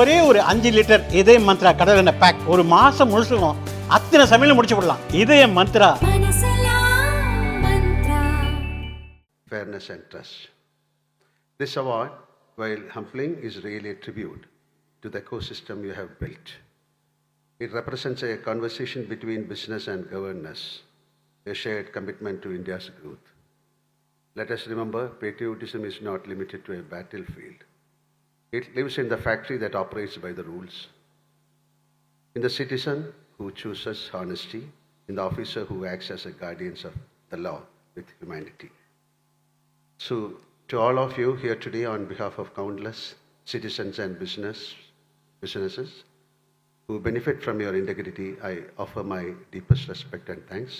ஒரே ஒரு 5 லிட்டர் இதய மந்த்ரா கடல் எண்ணெய் பேக் ஒரு மாசம் முழுசுக்கும் அத்தனை சமையல முடிச்சு விடலாம். இதய Mantra. Fairness and trust. This award, while humbling, is really a tribute to the ecosystem you have built. It represents a conversation between business and governance, a shared commitment to India's growth. Let us remember, patriotism is not limited to a battlefield. It lives in the factory that operates by the rules, in the citizen who chooses honesty, in the officer who acts as a guardian of the law with humanity. So, to all of you here today, on behalf of countless citizens and businesses who benefit from your integrity, I offer my deepest respect and thanks.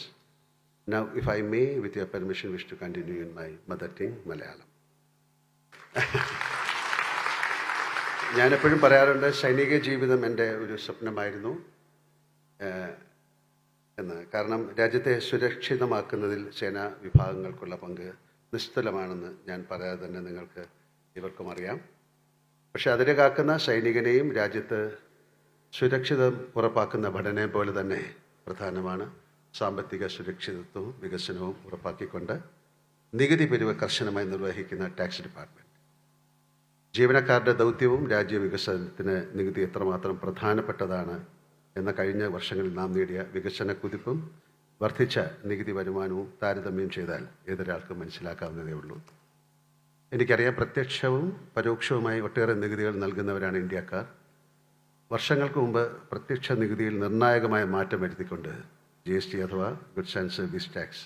Now, if I may, with your permission, wish to continue in my mother tongue, Malayalam. ഞാൻ എപ്പോഴും പറയാറുണ്ട്, സൈനിക ജീവിതം എൻ്റെ ഒരു സ്വപ്നമായിരുന്നു എന്ന്. കാരണം രാജ്യത്തെ സുരക്ഷിതമാക്കുന്നതിൽ സേനാ വിഭാഗങ്ങൾക്കുള്ള പങ്ക് നിസ്തുലമാണെന്ന് ഞാൻ പറയാതെ തന്നെ നിങ്ങൾക്ക് ഇവർക്കും അറിയാം. പക്ഷെ അതിരെ കാക്കുന്ന സൈനികനെയും രാജ്യത്ത് സുരക്ഷിതം ഉറപ്പാക്കുന്ന ഭടനെ പോലെ തന്നെ പ്രധാനമാണ് സാമ്പത്തിക സുരക്ഷിതത്വവും വികസനവും ഉറപ്പാക്കിക്കൊണ്ട് നികുതി പിരിവ് കർശനമായി നിർവഹിക്കുന്ന ടാക്സ് ഡിപ്പാർട്ട്മെൻറ്റ്. ജീവനക്കാരുടെ ദൗത്യവും രാജ്യവികസനത്തിന് നികുതി എത്രമാത്രം പ്രധാനപ്പെട്ടതാണ് എന്ന കഴിഞ്ഞ വർഷങ്ങളിൽ നാം നേടിയ വികസന കുതിപ്പും വർദ്ധിച്ച നികുതി വരുമാനവും താരതമ്യം ചെയ്താൽ ഏതൊരാൾക്കും മനസ്സിലാക്കാവുന്നതേ ഉള്ളൂ. എനിക്കറിയാം, പ്രത്യക്ഷവും പരോക്ഷവുമായി ഒട്ടേറെ നികുതികൾ നൽകുന്നവരാണ് ഇന്ത്യക്കാർ. വർഷങ്ങൾക്ക് മുമ്പ് പ്രത്യക്ഷ നികുതിയിൽ നിർണായകമായ മാറ്റം വരുത്തിക്കൊണ്ട് GST അഥവാ ഗുഡ്സ് ആൻഡ് സർവീസ് ടാക്സ്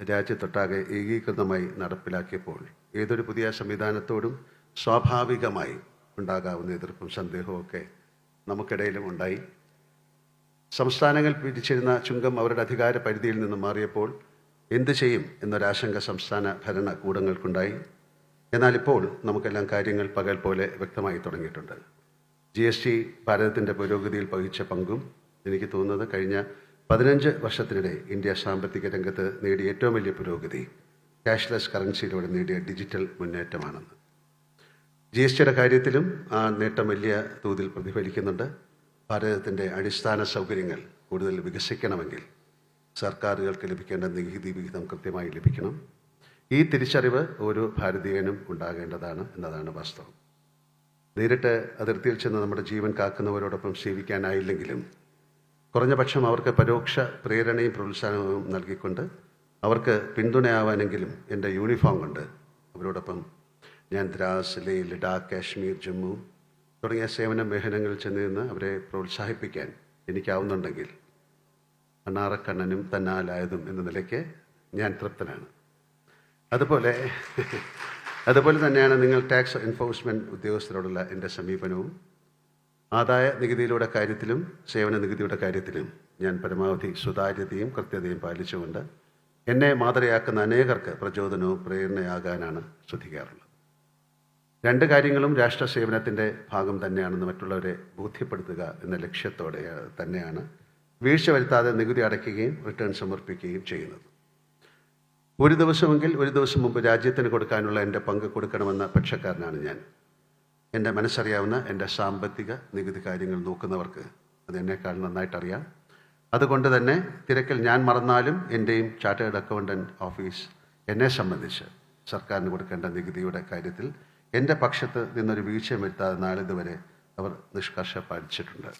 രാജ്യത്തൊട്ടാകെ ഏകീകൃതമായി നടപ്പിലാക്കിയപ്പോൾ ഏതൊരു പുതിയ സംവിധാനത്തോടും സ്വാഭാവികമായി ഉണ്ടാകാവുന്ന എതിർപ്പും സന്ദേഹവും ഒക്കെ നമുക്കിടയിലും ഉണ്ടായി. സംസ്ഥാനങ്ങൾ പിരിച്ചിരുന്ന ചുങ്കം അവരുടെ അധികാര പരിധിയിൽ നിന്ന് മാറിയപ്പോൾ എന്തു ചെയ്യും എന്നൊരാശങ്ക സംസ്ഥാന ഭരണകൂടങ്ങൾക്കുണ്ടായി. എന്നാൽ ഇപ്പോൾ നമുക്കെല്ലാം കാര്യങ്ങൾ പകൽ പോലെ വ്യക്തമായി തുടങ്ങിയിട്ടുണ്ട്. GST ഭാരതത്തിൻ്റെ പുരോഗതിയിൽ വഹിച്ച പങ്കും എനിക്ക് തോന്നുന്നത് കഴിഞ്ഞ 15 വർഷത്തിനിടെ ഇന്ത്യ സാമ്പത്തിക രംഗത്ത് നേടിയ ഏറ്റവും വലിയ പുരോഗതി ക്യാഷ്ലെസ് കറൻസിയിലൂടെ നേടിയ ഡിജിറ്റൽ മുന്നേറ്റമാണെന്ന്. GSTയുടെ കാര്യത്തിലും ആ നേട്ടം വലിയ തോതിൽ പ്രതിഫലിക്കുന്നുണ്ട്. ഭാരതത്തിൻ്റെ അടിസ്ഥാന സൗകര്യങ്ങൾ കൂടുതൽ വികസിക്കണമെങ്കിൽ സർക്കാരുകൾക്ക് ലഭിക്കേണ്ട നികുതി വിഹിതം കൃത്യമായി ലഭിക്കണം. ഈ തിരിച്ചറിവ് ഓരോ ഭാരതീയനും ഉണ്ടാകേണ്ടതാണ് എന്നതാണ് വാസ്തവം. നേരിട്ട് അതിർത്തിയിൽ ചെന്ന് നമ്മുടെ ജീവൻ കാക്കുന്നവരോടൊപ്പം സേവിക്കാനായില്ലെങ്കിലും കുറഞ്ഞപക്ഷം അവർക്ക് പരോക്ഷ പ്രേരണയും പ്രോത്സാഹനവും നൽകിക്കൊണ്ട് അവർക്ക് പിന്തുണയാവാനെങ്കിലും എൻ്റെ യൂണിഫോം കൊണ്ട് അവരോടൊപ്പം ഞാൻ ദ്രാസ്, ലേ, ലഡാക്ക്, കാശ്മീർ, ജമ്മു തുടങ്ങിയ സേവന മേഖലകളിൽ ചെന്ന് നിന്ന് അവരെ പ്രോത്സാഹിപ്പിക്കാൻ എനിക്കാവുന്നുണ്ടെങ്കിൽ അണ്ണാറക്കണ്ണനും തന്നാലായതും എന്ന നിലയ്ക്ക് ഞാൻ തൃപ്തനാണ്. അതുപോലെ തന്നെയാണ് നിങ്ങൾ ടാക്സ് എൻഫോഴ്സ്മെൻറ്റ് ഉദ്യോഗസ്ഥരോടുള്ള എൻ്റെ സമീപനവും. ആദായ നികുതിയുടെ കാര്യത്തിലും സേവന നികുതിയുടെ കാര്യത്തിലും ഞാൻ പരമാവധി സുതാര്യതയും കൃത്യതയും പാലിച്ചുകൊണ്ട് എന്നെ മാതൃകയാക്കുന്ന അനേകർക്ക് പ്രചോദനവും പ്രേരണയാകാനാണ് ശ്രദ്ധിക്കാറുള്ളത്. രണ്ട് കാര്യങ്ങളും രാഷ്ട്ര സേവനത്തിൻ്റെ ഭാഗം തന്നെയാണെന്ന് മറ്റുള്ളവരെ ബോധ്യപ്പെടുത്തുക എന്ന ലക്ഷ്യത്തോടെ തന്നെയാണ് വീഴ്ച വരുത്താതെ നികുതി അടയ്ക്കുകയും റിട്ടേൺ സമർപ്പിക്കുകയും ചെയ്യുന്നത്. ഒരു ദിവസം മുമ്പ് രാജ്യത്തിന് കൊടുക്കാനുള്ള എൻ്റെ പങ്ക് കൊടുക്കണമെന്ന പക്ഷക്കാരനാണ് ഞാൻ. എൻ്റെ മനസ്സറിയാവുന്ന എൻ്റെ സാമ്പത്തിക നികുതി കാര്യങ്ങൾ നോക്കുന്നവർക്ക് അതെന്നേക്കാൾ നന്നായിട്ടറിയാം. അതുകൊണ്ട് തന്നെ തിരക്കിൽ ഞാൻ മറന്നാലും എൻ്റെയും ചാർട്ടേഡ് അക്കൗണ്ടൻറ്റ് ഓഫീസ് എന്നെ സംബന്ധിച്ച് സർക്കാരിന് കൊടുക്കേണ്ട നികുതിയുടെ കാര്യത്തിൽ എൻ്റെ പക്ഷത്ത് നിന്നൊരു വീഴ്ചയും വരുത്താതെ നാളിതുവരെ അവർ നിഷ്കർഷ പാലിച്ചിട്ടുണ്ട്.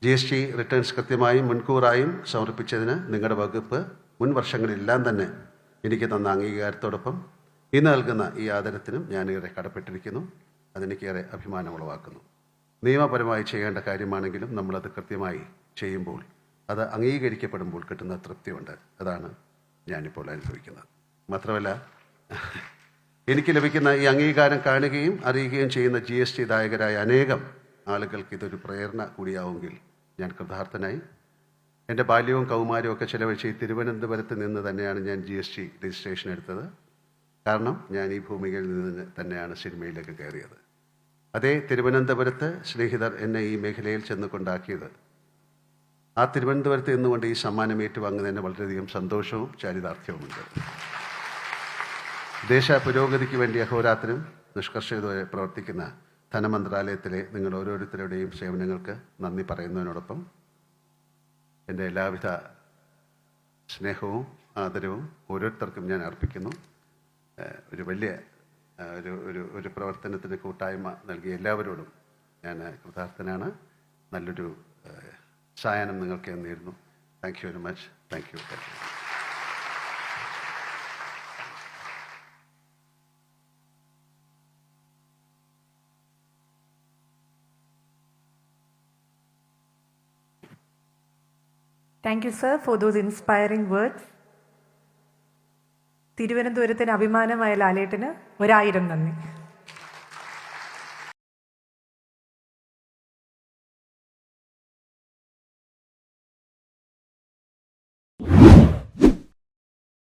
GST റിട്ടേൺസ് കൃത്യമായും മുൻകൂറായും സമർപ്പിച്ചതിന് നിങ്ങളുടെ വകുപ്പ് മുൻ വർഷങ്ങളിലെല്ലാം തന്നെ എനിക്ക് തന്ന അംഗീകാരത്തോടൊപ്പം ഇന്ന് നൽകുന്ന ഈ ആദരത്തിനും ഞാനേറെ കടപ്പെട്ടിരിക്കുന്നു. അതെനിക്കേറെ അഭിമാനമുളവാക്കുന്നു. നിയമപരമായി ചെയ്യേണ്ട കാര്യമാണെങ്കിലും നമ്മളത് കൃത്യമായി ചെയ്യുമ്പോൾ അത് അംഗീകരിക്കപ്പെടുമ്പോൾ കിട്ടുന്ന തൃപ്തിയുണ്ട്. അതാണ് ഞാനിപ്പോൾ അനുഭവിക്കുന്നത്. മാത്രമല്ല, എനിക്ക് ലഭിക്കുന്ന ഈ അംഗീകാരം കാണുകയും അറിയുകയും ചെയ്യുന്ന GST ദായകരായ അനേകം ആളുകൾക്ക് ഇതൊരു പ്രേരണ കൂടിയാവുമെങ്കിൽ ഞാൻ കൃതാർത്ഥനായി. എൻ്റെ ബാല്യവും കൗമാരവും ഒക്കെ ചിലവഴിച്ച് ഈ തിരുവനന്തപുരത്ത് നിന്ന് തന്നെയാണ് ഞാൻ GST രജിസ്ട്രേഷൻ എടുത്തത്. കാരണം ഞാൻ ഈ ഭൂമികയിൽ നിന്ന് തന്നെയാണ് സിനിമയിലേക്ക് കയറിയത്. അതേ തിരുവനന്തപുരത്ത് സ്നേഹിതർ എന്നെ ഈ മേഖലയിൽ ചെന്ന് കൊണ്ടാക്കിയത്. ആ തിരുവനന്തപുരത്ത് നിന്നുകൊണ്ട് ഈ സമ്മാനം ഏറ്റുവാങ്ങുന്നതിന് വളരെയധികം സന്തോഷവും ചാരിതാർത്ഥ്യവുമുണ്ട്. ദേശ പുരോഗതിക്ക് വേണ്ടി അഹോരാത്രം നിഷ്കർഷയോടെ പ്രവർത്തിക്കുന്ന ധനമന്ത്രാലയത്തിലെ നിങ്ങൾ ഓരോരുത്തരുടെയും സേവനങ്ങൾക്ക് നന്ദി പറയുന്നതിനോടൊപ്പം എൻ്റെ എല്ലാവിധ സ്നേഹവും ആദരവും ഓരോരുത്തർക്കും ഞാൻ അർപ്പിക്കുന്നു. ഒരു വലിയ ഒരു പ്രവർത്തനത്തിന് കൂട്ടായ്മ നൽകിയ എല്ലാവരോടും ഞാൻ കൃതാർത്ഥനാണ്. നല്ലൊരു സായാഹ്നം നിങ്ങൾക്ക് നേരുന്നു. Thank you very much. Thank you. Thank you, sir, for those inspiring words. തിരുവനന്തപുരത്തിന് അഭിമാനമായ ലാലേട്ടന് 1000 നന്ദി.